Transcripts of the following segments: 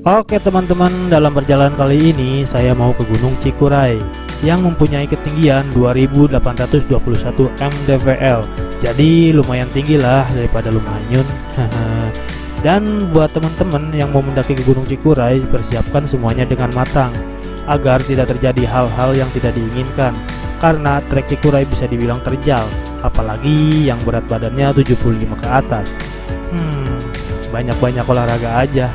Oke teman-teman, dalam perjalanan kali ini saya mau ke Gunung Cikuray yang mempunyai ketinggian 2821 mdpl. Jadi lumayan tinggi lah daripada Lumanyun. Dan buat teman-teman yang mau mendaki ke Gunung Cikuray, persiapkan semuanya dengan matang agar tidak terjadi hal-hal yang tidak diinginkan. Karena trek Cikuray bisa dibilang terjal, apalagi yang berat badannya 75 ke atas. Banyak-banyak olahraga aja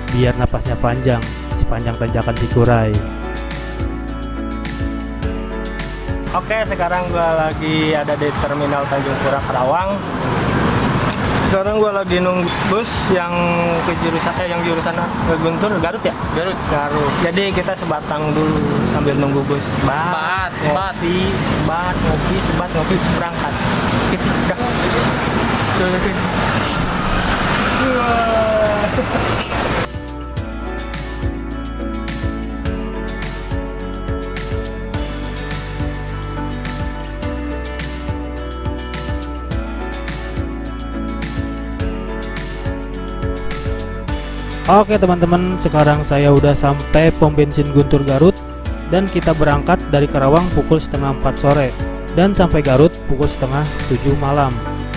biar napasnya panjang sepanjang tanjakan Cikuray. Oke, sekarang gua lagi ada di Terminal Tanjung Pura Karawang. Sekarang gua lagi nunggu bus yang ke jurusan ke Guntur, Garut ya? Garut. Jadi kita sebatang dulu sambil nunggu bus. Sebat ngopi, berangkat. Kita udah. Oke teman-teman, sekarang saya udah sampai pom bensin Guntur Garut dan kita berangkat dari Karawang pukul setengah 4 sore dan sampai Garut pukul setengah 7 malam.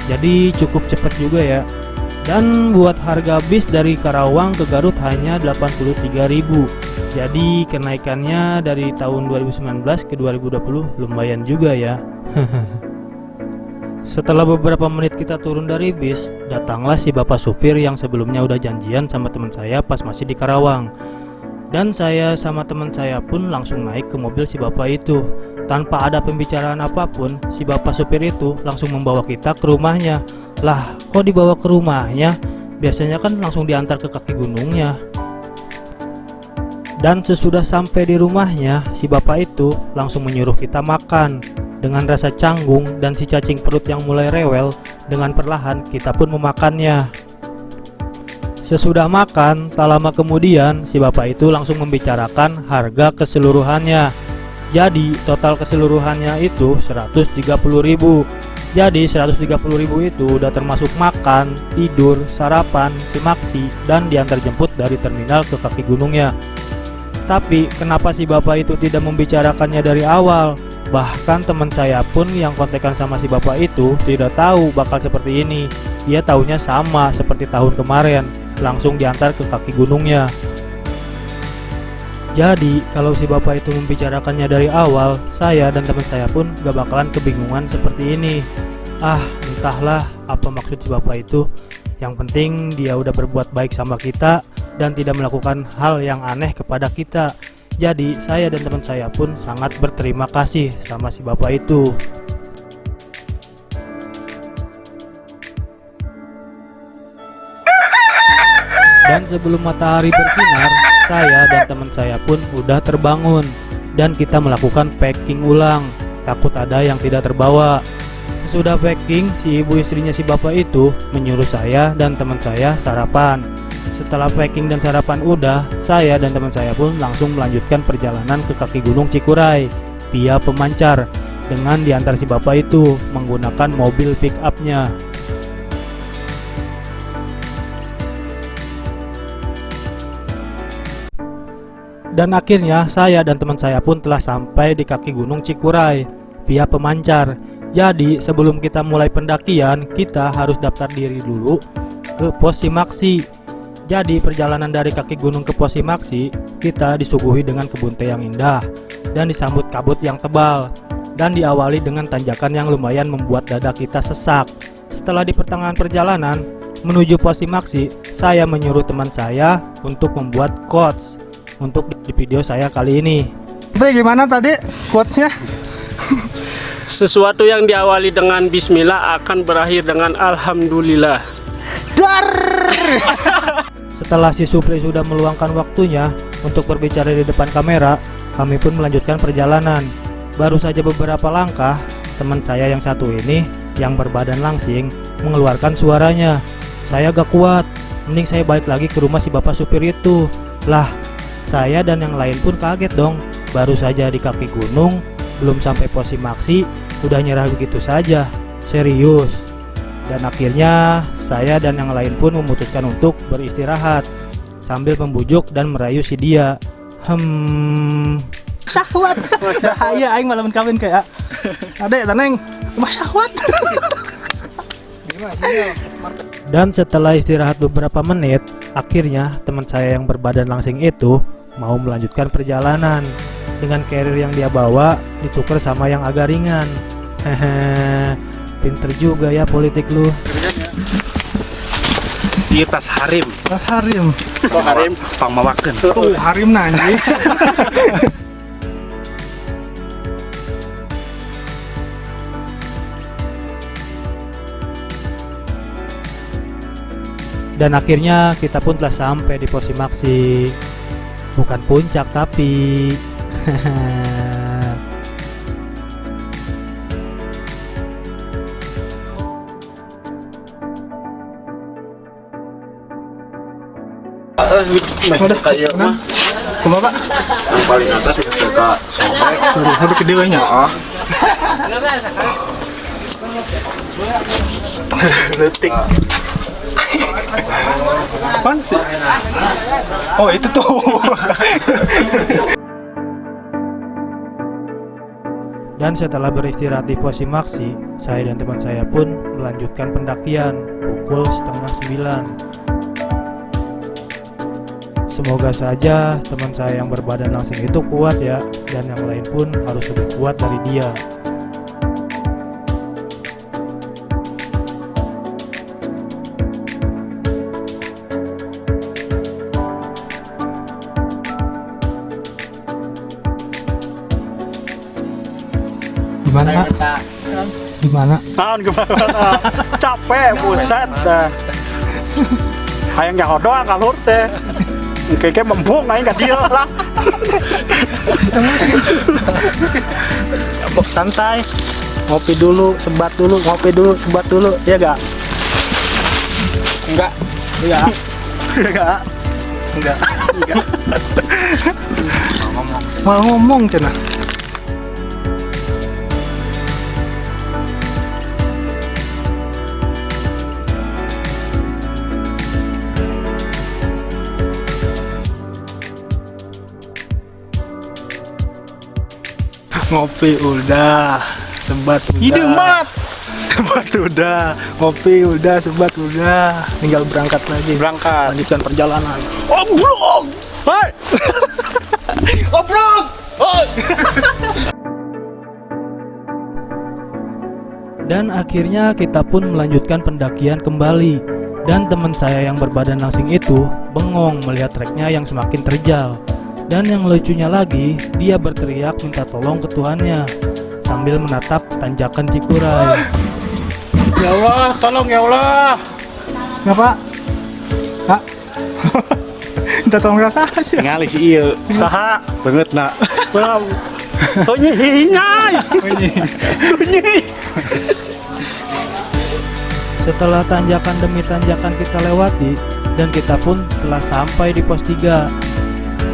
Jadi cukup cepat juga ya. Dan buat harga bis dari Karawang ke Garut hanya 83.000. Jadi kenaikannya dari tahun 2019 ke 2020 lumayan juga ya. Setelah beberapa menit kita turun dari bis, datanglah si bapak supir yang sebelumnya udah janjian sama teman saya pas masih di Karawang. Dan saya sama teman saya pun langsung naik ke mobil si bapak itu. Tanpa ada pembicaraan apapun, si bapak supir itu langsung membawa kita ke rumahnya. Lah, kok dibawa ke rumahnya? Biasanya kan langsung diantar ke kaki gunungnya. Dan sesudah sampai di rumahnya, si bapak itu langsung menyuruh kita makan. Dengan rasa canggung dan si cacing perut yang mulai rewel, dengan perlahan kita pun memakannya. Sesudah makan, tak lama kemudian si bapak itu langsung membicarakan harga keseluruhannya. Jadi total keseluruhannya itu 130.000. Jadi 130.000 itu udah termasuk makan, tidur, sarapan, simaksi, dan diantar jemput dari terminal ke kaki gunungnya. Tapi kenapa si bapak itu tidak membicarakannya dari awal? Bahkan teman saya pun yang kontekan sama si bapak itu tidak tahu bakal seperti ini. Dia taunya sama seperti tahun kemarin, langsung diantar ke kaki gunungnya. Jadi kalau si bapak itu membicarakannya dari awal, saya dan teman saya pun gak bakalan kebingungan seperti ini. Entahlah apa maksud si bapak itu. Yang penting dia udah berbuat baik sama kita dan tidak melakukan hal yang aneh kepada kita. Jadi saya dan teman saya pun sangat berterima kasih sama si bapak itu. Dan sebelum matahari bersinar, saya dan teman saya pun udah terbangun dan kita melakukan packing ulang. Takut ada yang tidak terbawa. Sesudah packing, si ibu istrinya si bapak itu menyuruh saya dan teman saya sarapan. Setelah packing dan sarapan udah, saya dan teman saya pun langsung melanjutkan perjalanan ke kaki gunung Cikuray via pemancar dengan diantar si bapak itu menggunakan mobil pick up-nya. Dan akhirnya saya dan teman saya pun telah sampai di kaki gunung Cikuray via pemancar. Jadi sebelum kita mulai pendakian, kita harus daftar diri dulu ke pos simaksi. Jadi perjalanan dari kaki gunung ke pos simaksi, kita disuguhi dengan kebun teh yang indah dan disambut kabut yang tebal dan diawali dengan tanjakan yang lumayan membuat dada kita sesak. Setelah di pertengahan perjalanan menuju pos simaksi, saya menyuruh teman saya untuk membuat quotes untuk di video saya kali ini. Gimana tadi quotes-nya? Sesuatu yang diawali dengan bismillah akan berakhir dengan alhamdulillah. Setelah si Supri sudah meluangkan waktunya untuk berbicara di depan kamera, kami pun melanjutkan perjalanan. Baru saja beberapa langkah, teman saya yang satu ini yang berbadan langsing mengeluarkan suaranya. Saya gak kuat, mending saya balik lagi ke rumah si bapak supir itu. Lah, saya dan yang lain pun kaget dong. Baru saja di kaki gunung, belum sampai pos simaksi, udah nyerah begitu saja. Serius. Dan akhirnya saya dan yang lain pun memutuskan untuk beristirahat. sambil membujuk dan merayu si dia. Syahwat. Bahaya aing malam kawin kayak. Adek taneng, mah syahwat. Dan setelah istirahat beberapa menit, akhirnya teman saya yang berbadan langsing itu mau melanjutkan perjalanan. Dengan carrier yang dia bawa ditukar sama yang agak ringan. Hehe, pinter juga ya politik lu. Iya tas harim. Tas harim. Kok harim? Pang mawakeun. Tuh harim nanti. Dan akhirnya kita pun telah sampai di pos Simaksi. Bukan puncak tapi Kayak mah Kumaha, Pak? yang paling atas udah teka sobek. Baru habis gede we nya. Letik. Mana sih? Oh, itu tuh. Dan setelah beristirahat di pos Simaksi, saya dan teman saya pun melanjutkan pendakian pukul 8:30. Semoga saja teman saya yang berbadan langsing itu kuat ya, dan yang lain pun harus lebih kuat dari dia. Gimana, Pak? Gimana? Naon gimana? Capek buset dah. Hayang nyaho doang kalur teh. Kayak membung aing ka dieu lah. Santai. Ngopi dulu, sebat dulu, ngopi dulu, sebat dulu. Iya gak? Enggak. Enggak. Enggak. Enggak. Enggak. Mau ngomong cenah. Ngopi udah, sebat udah. Ide mat. Sebat udah, ngopi udah, sebat udah. Tinggal berangkat lagi. Berangkat. Lanjutkan perjalanan. Obrol. Hei. Obrol. Hei. Dan akhirnya kita pun melanjutkan pendakian kembali. Dan teman saya yang berbadan langsing itu bengong melihat treknya yang semakin terjal. Dan yang lucunya lagi, dia berteriak minta tolong ke Tuhannya sambil menatap tanjakan Cikuray. Ya Allah, tolong ya Allah. Ngapa? Kak? Minta tolong rasa sih. Ngali si ieu. Saha? Banget nak. Belum. Tunyi hinyai. Tunyi. Setelah tanjakan demi tanjakan kita lewati, dan kita pun telah sampai di pos 3.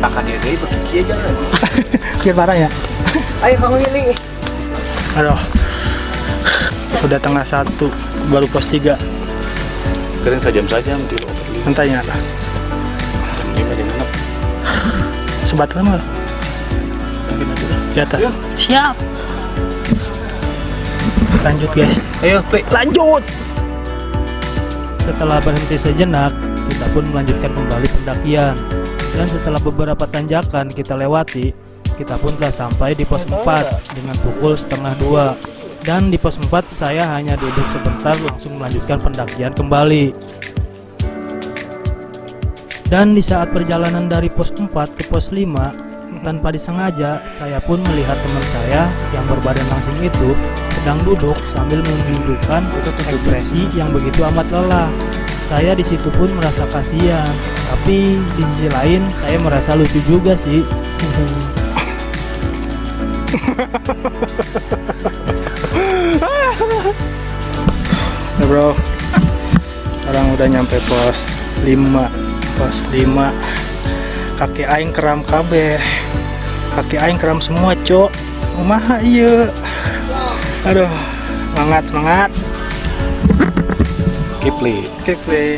Akan dia deui begitu aja. Biar parah ya. Ayo kamu ini. Aduh. Udah tengah 1, baru pos 3. Keren sajam saja nanti lo. Mantanya. Jam 5 jam 6. Sebat kan mal. Mungkin aja lah. Di atas. Siap. Lanjut guys. Ayo, Pe. Lanjut. Setelah berhenti sejenak, kita pun melanjutkan kembali pendakian. Dan setelah beberapa tanjakan kita lewati, kita pun telah sampai di pos 4 dengan pukul 1:30. Dan di pos 4 saya hanya duduk sebentar langsung melanjutkan pendakian kembali. Dan di saat perjalanan dari pos 4 ke pos 5, tanpa disengaja saya pun melihat teman saya yang berbadan langsing itu sedang duduk sambil menunjukkan ekspresi yang begitu amat lelah. Saya di situ pun merasa kasihan, tapi di sisi lain saya merasa lucu juga sih. Ya bro, sekarang udah nyampe pos 5. Pos 5 kaki aing kram kabeh. Kaki aing kram semua cok. Kumaha ieu? Aduh, semangat. Kipli. Kekle.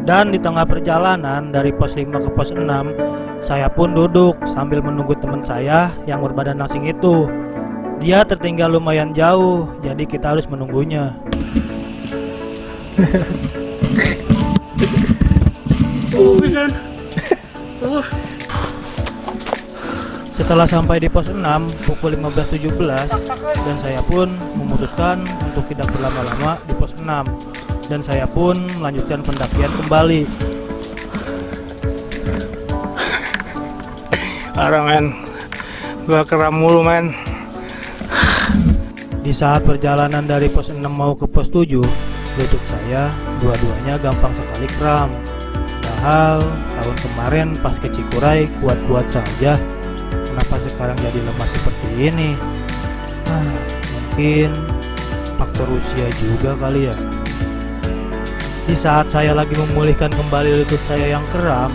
Dan di tengah perjalanan dari pos 5 ke pos 6, saya pun duduk sambil menunggu teman saya yang berbadan langsing itu. Dia tertinggal lumayan jauh, jadi kita harus menunggunya. Setelah sampai di pos 6 pukul 15.17, dan saya pun memutuskan untuk tidak berlama-lama di pos 6, dan saya pun melanjutkan pendakian kembali. Parah men, gua kram mulu men. Di saat perjalanan dari pos 6 mau ke pos 7, lutut saya dua-duanya gampang sekali kram. Padahal tahun kemarin pas ke Cikuray kuat-kuat saja, kenapa sekarang jadi lemah seperti ini? Mungkin faktor usia juga kali ya. Di saat saya lagi memulihkan kembali lutut saya yang kram,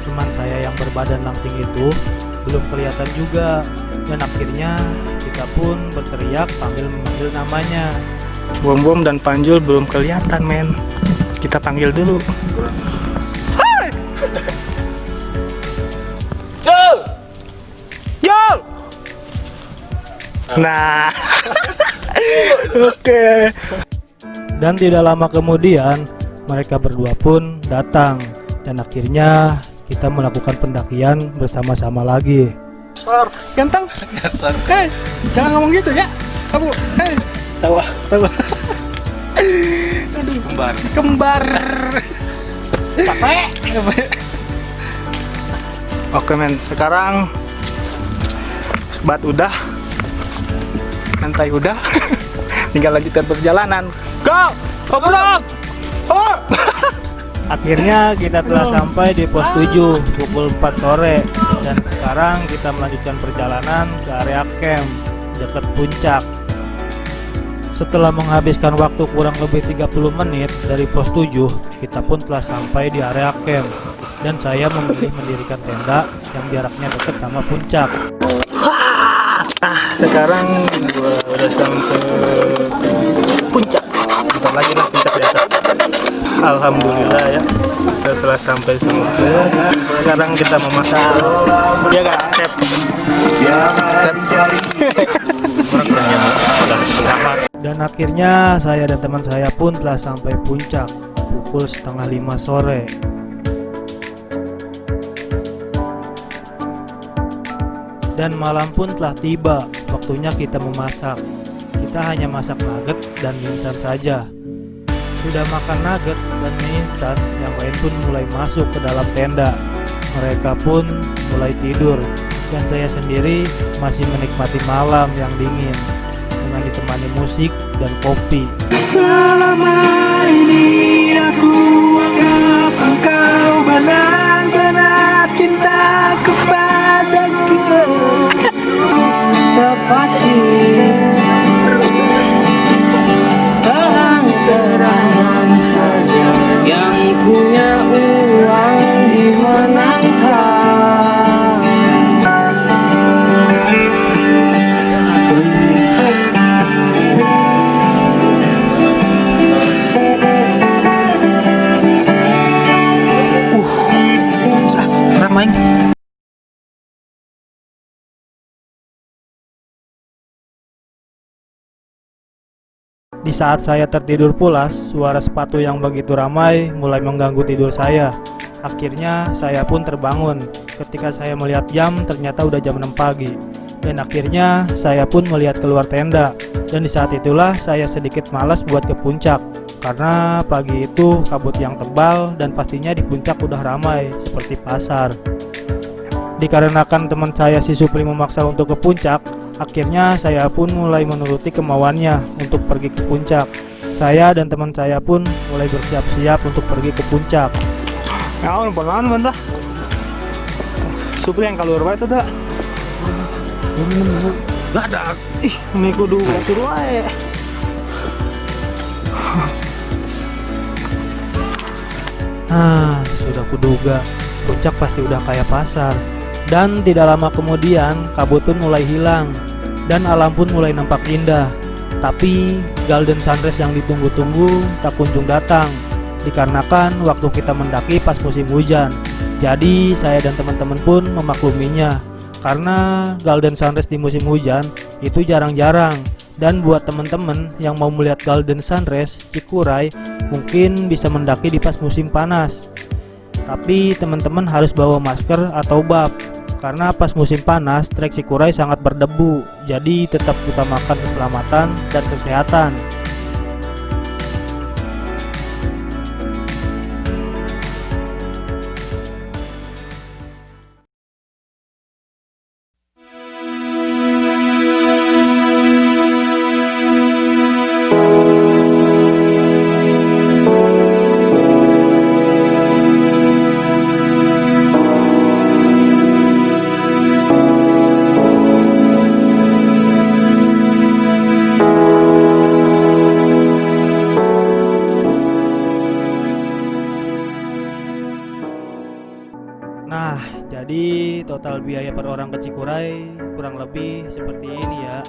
teman saya yang berbadan langsing itu belum kelihatan juga, dan akhirnya kita pun berteriak sambil memanggil namanya. Bom-bom dan Panjul belum kelihatan men. Kita panggil dulu. Hai! Jul! Jol! Nah. Oke. Dan tidak lama kemudian mereka berdua pun datang, dan akhirnya kita melakukan pendakian bersama-sama lagi. Sor, ganteng. Hei, jangan ngomong gitu ya. Kamu, hei. Tawa. Tahu. Kembar. Kembar. Capek. Oke men, sekarang sebat udah, lantai udah, tinggal lanjutkan perjalanan. Go! Goblok! Oh! Akhirnya kita telah sampai di pos 7 pukul 4 sore, dan sekarang kita melanjutkan perjalanan ke area camp dekat puncak. Setelah menghabiskan waktu kurang lebih 30 menit dari pos 7, kita pun telah sampai di area camp, dan saya memilih mendirikan tenda yang jaraknya dekat sama puncak. Sekarang gua udah sampai puncak. Bentar lagi lah puncak di atas. Alhamdulillah ya, kita telah sampai semua. Sekarang kita memasak. Ya gak, Chef? Dan akhirnya saya dan teman saya pun telah sampai puncak pukul 4:30 sore. Dan malam pun telah tiba, waktunya kita memasak. Kita hanya masak nugget dan mie instan saja. Sudah makan nugget dan mie instan, yang lain pun mulai masuk ke dalam tenda. Mereka pun mulai tidur, dan saya sendiri masih menikmati malam yang dingin dengan ditemani musik dan kopi. Selama ini aku anggap engkau benar-benar cinta kepadaku. Tepati terang-terangan saja yang punya uang dimenangkan. Ramai. Di saat saya tertidur pulas, suara sepatu yang begitu ramai mulai mengganggu tidur saya. Akhirnya saya pun terbangun. Ketika saya melihat jam, ternyata udah jam 6 pagi. Dan akhirnya saya pun melihat keluar tenda. Dan di saat itulah saya sedikit malas buat ke puncak, karena pagi itu kabut yang tebal dan pastinya di puncak udah ramai seperti pasar. Dikarenakan teman saya si Supri memaksa untuk ke puncak, akhirnya saya pun mulai menuruti kemauannya untuk pergi ke puncak. Saya dan teman saya pun mulai bersiap-siap untuk pergi ke puncak. Ya, pelan bentar. Supri yang keluar wae tuh dah. Gak ada. Ih, ini kudu atur wae. Sudah kuduga, puncak pasti udah kayak pasar. Dan tidak lama kemudian kabut pun mulai hilang dan alam pun mulai nampak indah. Tapi golden sunrise yang ditunggu-tunggu tak kunjung datang. dikarenakan waktu kita mendaki pas musim hujan. Jadi saya dan teman-teman pun memakluminya, karena Golden Sunrise di musim hujan itu jarang-jarang. Dan buat teman-teman yang mau melihat Golden Sunrise Cikuray, mungkin bisa mendaki di pas musim panas. Tapi teman-teman harus bawa masker atau bab, karena pas musim panas trek Cikuray sangat berdebu. Jadi tetap utamakan keselamatan dan kesehatan. Nah, jadi total biaya per orang ke Cikuray kurang lebih seperti ini ya.